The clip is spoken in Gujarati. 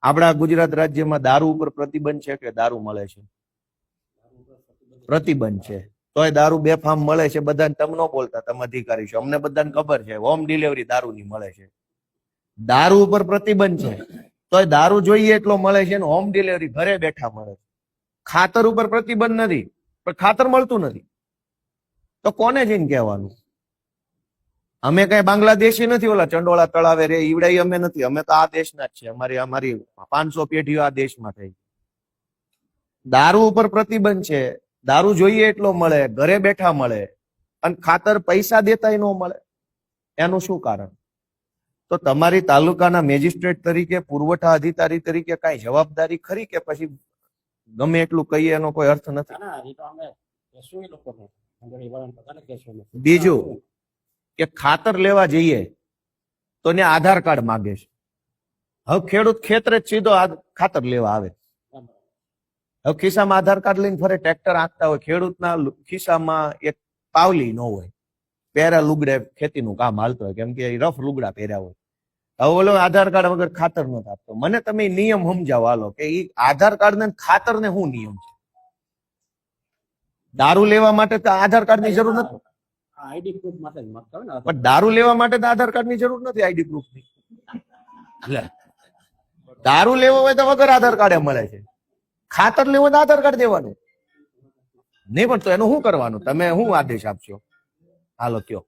આપણા ગુજરાત રાજ્યમાં દારૂ ઉપર પ્રતિબંધ છે કે દારૂ મળે છે? પ્રતિબંધ છે, તોય દારૂ બેફામ મળે છે. બધાને તમે ન બોલતા, તમે અધિકારી છો, અમને બધાને ખબર છે હોમ ડિલિવરી દારૂની મળે છે. દારૂ ઉપર પ્રતિબંધ છે તોય દારૂ જોઈએ એટલો મળે છે ને હોમ ડિલિવરી ઘરે બેઠા મળે છે. ખાતર ઉપર પ્રતિબંધ નથી પણ ખાતર મળતું નથી, તો કોને જઈને કહેવાનું? અમે કઈ બાંગ્લાદેશી નથી, ઓલા ચંડોળા તળાવે રે ઈવડાઈ અમે નથી, અમે તો આ દેશના જ છે. અમારી 500 પેઢીઓ આ દેશમાં થઈ. દારૂ ઉપર પ્રતિબંધ છે, દારૂ જોઈએ એટલો મળે, ઘરે બેઠા મળે, અને ખાતર પૈસા દેતાય ન મળે. એનું શું કારણ? તો તમારી તાલુકાના મેજિસ્ટ્રેટ તરીકે, પુરવઠા અધિકારી તરીકે કઈ જવાબદારી ખરી કે પછી ગમે એટલું કહીએ એનો કોઈ અર્થ નથી? બીજું કે ખાતર લેવા જઈએ તો ને આધાર કાર્ડ માંગે છે. હવે ખેડૂત ખેતરે જ સીધો ખાતર લેવા આવે, હવે ખિસ્સામાં આધાર કાર્ડ લઈને ફરે, ટ્રેક્ટર આંકતા હોય, ખેડૂતના ખિસ્સામાં એક પાવલી ન હોય, પહેરા લુગડે ખેતીનું કામ હાલતું હોય, કેમ કે રફ લુગડા પહેર્યા હોય. હવે ઓલો આધાર કાર્ડ વગર ખાતર નથી આપતો. મને તમે નિયમ સમજાવો હાલો કે એ આધાર કાર્ડ ને ખાતર ને શું નિયમ છે? દારૂ લેવા માટે તો આધાર કાર્ડ ની જરૂર નથી, આઈડી પ્રૂફ માટે જ માંગતા હોય ને. પણ દારૂ લેવા માટે તો આધાર કાર્ડ ની જરૂર નથી, આઈડી પ્રૂફ ની. દારૂ લેવો હોય તો વગર આધાર કાર્ડે મળે છે, ખાતર લેવો તો આધાર કાર્ડ દેવાનું નહીં. પણ તો એનું શું કરવાનું? તમે શું આદેશ આપશો? હાલો કયો.